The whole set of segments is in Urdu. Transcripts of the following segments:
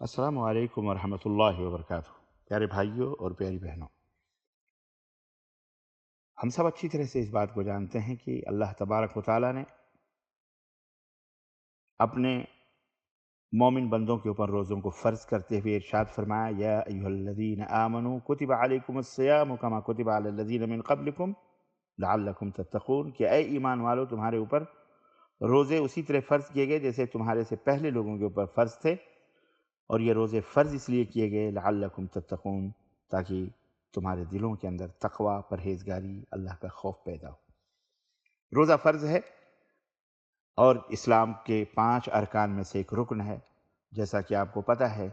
السلام علیکم ورحمۃ اللہ وبرکاتہ۔ پیارے بھائیوں اور پیاری بہنوں، ہم سب اچھی طرح سے اس بات کو جانتے ہیں کہ اللہ تبارک و تعالیٰ نے اپنے مومن بندوں کے اوپر روزوں کو فرض کرتے ہوئے ارشاد فرمایا، یا ایھا الذین آمنوا کتب علیکم الصیام کما کتب علی الذین من قبلکم لعلکم تتقون، کہ اے ایمان والو تمہارے اوپر روزے اسی طرح فرض کیے گئے جیسے تمہارے سے پہلے لوگوں کے اوپر فرض تھے، اور یہ روزے فرض اس لیے کیے گئے لعلکم تتقون، تاکہ تمہارے دلوں کے اندر تقوی، پرہیزگاری، اللہ کا خوف پیدا ہو۔ روزہ فرض ہے اور اسلام کے 5 ارکان میں سے ایک رکن ہے، جیسا کہ آپ کو پتہ ہے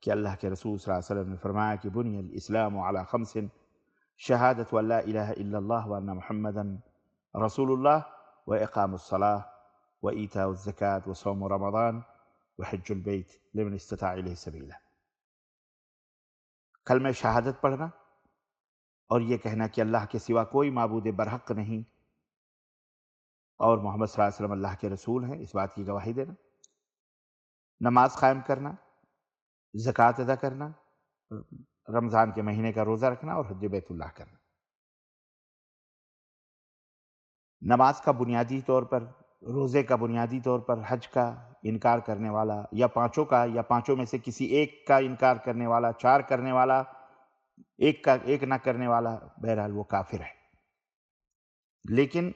کہ اللہ کے رسول صلی اللہ علیہ وسلم نے فرمایا کہ بنی الاسلام علی خمس، شہادت ان لا الہ الا اللہ وان محمدا رسول اللہ، واقام الصلاۃ وایتاء الزکوٰۃ وصوم رمضان وحج البیت لمن استطاع الیہ سبیلا۔ کلمہ شہادت پڑھنا اور یہ کہنا کہ اللہ کے سوا کوئی معبود برحق نہیں اور محمد صلی اللہ علیہ وسلم اللہ کے رسول ہیں، اس بات کی گواہی دینا، نماز قائم کرنا، زکوٰۃ ادا کرنا، رمضان کے مہینے کا روزہ رکھنا اور حج بیت اللہ کرنا۔ نماز کا بنیادی طور پر، روزے کا بنیادی طور پر، حج کا انکار کرنے والا یا پانچوں کا یا پانچوں میں سے کسی ایک کا انکار کرنے والا، 4 کرنے والا، ایک نہ کرنے والا، بہرحال وہ کافر ہے۔ لیکن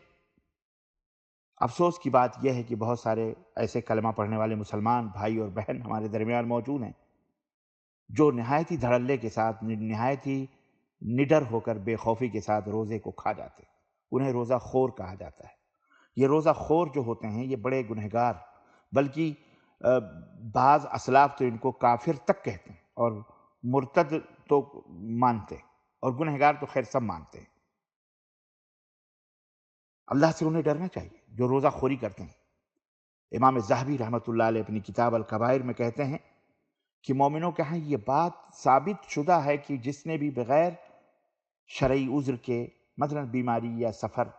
افسوس کی بات یہ ہے کہ بہت سارے ایسے کلمہ پڑھنے والے مسلمان بھائی اور بہن ہمارے درمیان موجود ہیں جو نہایت ہی دھڑلے کے ساتھ، نہایت ہی نڈر ہو کر، بے خوفی کے ساتھ روزے کو کھا جاتے ہیں۔ انہیں روزہ خور کہا جاتا ہے۔ یہ روزہ خور جو ہوتے ہیں یہ بڑے گنہگار، بلکہ بعض اسلاف تو ان کو کافر تک کہتے ہیں، اور مرتد تو مانتے ہیں، اور گنہگار تو خیر سب مانتے ہیں۔ اللہ سے انہیں ڈرنا چاہیے جو روزہ خوری کرتے ہیں۔ امام ذہبی رحمۃ اللہ علیہ اپنی کتاب الکبائر میں کہتے ہیں کہ مومنوں کے ہاں یہ بات ثابت شدہ ہے کہ جس نے بھی بغیر شرعی عذر کے، مثلا بیماری یا سفر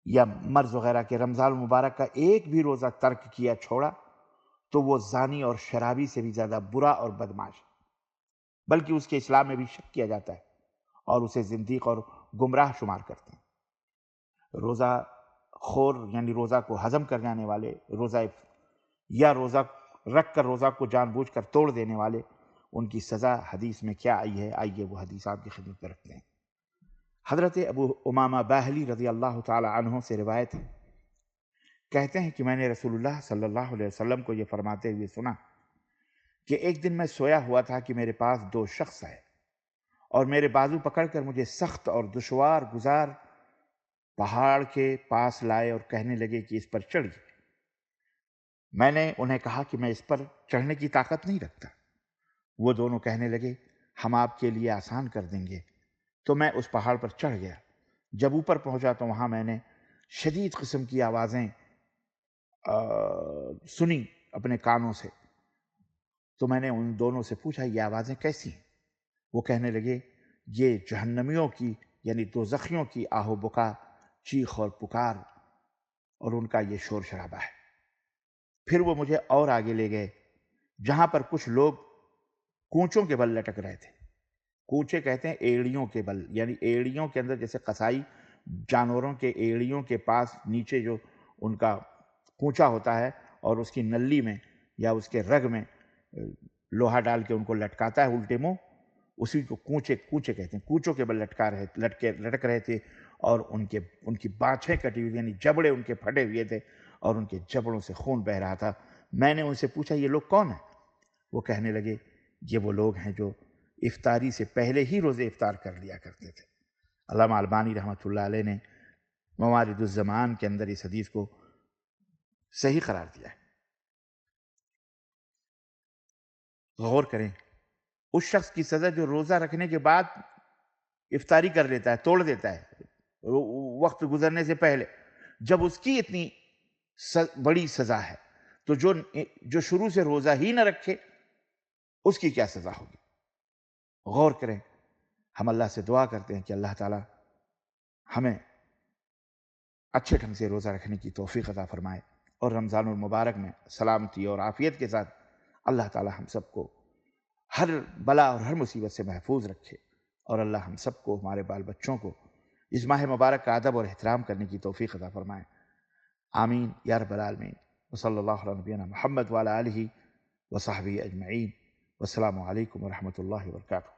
یا مرض وغیرہ کے، رمضان المبارک کا ایک بھی روزہ ترک کیا، چھوڑا، تو وہ زانی اور شرابی سے بھی زیادہ برا اور بدمعاش ہے، بلکہ اس کے اسلام میں بھی شک کیا جاتا ہے اور اسے زندیق اور گمراہ شمار کرتے ہیں۔ روزہ خور یعنی روزہ کو ہضم کر جانے والے، روزہ رکھ کر روزہ کو جان بوجھ کر توڑ دینے والے، ان کی سزا حدیث میں کیا آئی ہے، آئیے وہ حدیث آپ کی خدمت میں رکھتے ہیں۔ حضرت ابو امامہ باہلی رضی اللہ تعالی عنہ سے روایت ہے، کہتے ہیں کہ میں نے رسول اللہ صلی اللہ علیہ وسلم کو یہ فرماتے ہوئے سنا کہ ایک دن میں سویا ہوا تھا کہ میرے پاس 2 شخص آئے اور میرے بازو پکڑ کر مجھے سخت اور دشوار گزار پہاڑ کے پاس لائے اور کہنے لگے کہ اس پر چڑھیے۔ میں نے انہیں کہا کہ میں اس پر چڑھنے کی طاقت نہیں رکھتا۔ وہ دونوں کہنے لگے ہم آپ کے لیے آسان کر دیں گے۔ تو میں اس پہاڑ پر چڑھ گیا۔ جب اوپر پہنچا تو وہاں میں نے شدید قسم کی آوازیں سنی اپنے کانوں سے۔ تو میں نے ان دونوں سے پوچھا یہ آوازیں کیسی ہیں؟ وہ کہنے لگے یہ جہنمیوں کی یعنی دوزخیوں کی آہ و بکا، چیخ اور پکار، اور ان کا یہ شور شرابہ ہے۔ پھر وہ مجھے اور آگے لے گئے جہاں پر کچھ لوگ کونچوں کے بل لٹک رہے تھے۔ کونچے کہتے ہیں ایڑیوں کے بل، یعنی ایڑیوں کے اندر، جیسے قصائی جانوروں کے ایڑیوں کے پاس نیچے جو ان کا کونچا ہوتا ہے اور اس کی نلی میں یا اس کے رگ میں لوہا ڈال کے ان کو لٹکاتا ہے الٹے منہ، اسی کو کونچے کہتے ہیں۔ کونچوں کے بل لٹک رہے تھے اور ان کی بانچھیں کٹی ہوئی، یعنی جبڑے ان کے پھٹے ہوئے تھے اور ان کے جبڑوں سے خون بہہ رہا تھا۔ میں نے ان سے پوچھا یہ لوگ کون ہیں؟ وہ کہنے لگے یہ وہ لوگ ہیں جو افطاری سے پہلے ہی روزے افطار کر لیا کرتے تھے۔ علامہ البانی رحمۃ اللہ علیہ نے موارد الزمان کے اندر اس حدیث کو صحیح قرار دیا ہے۔ غور کریں، اس شخص کی سزا جو روزہ رکھنے کے بعد افطاری کر لیتا ہے، توڑ دیتا ہے وقت گزرنے سے پہلے، جب اس کی اتنی بڑی سزا ہے تو جو شروع سے روزہ ہی نہ رکھے اس کی کیا سزا ہوگی؟ غور کریں۔ ہم اللہ سے دعا کرتے ہیں کہ اللہ تعالی ہمیں اچھے ڈھنگ سے روزہ رکھنے کی توفیق عطا فرمائے اور رمضان المبارک میں سلامتی اور عافیت کے ساتھ اللہ تعالی ہم سب کو ہر بلا اور ہر مصیبت سے محفوظ رکھے، اور اللہ ہم سب کو، ہمارے بال بچوں کو اس ماہ مبارک کا ادب اور احترام کرنے کی توفیق عطا فرمائے۔ آمین یا رب العالمین۔ وصلی اللہ علی نبینا محمد وعلی آلہ وصحبہ اجمعین۔ والسلام علیکم ورحمۃ اللہ وبرکاتہ۔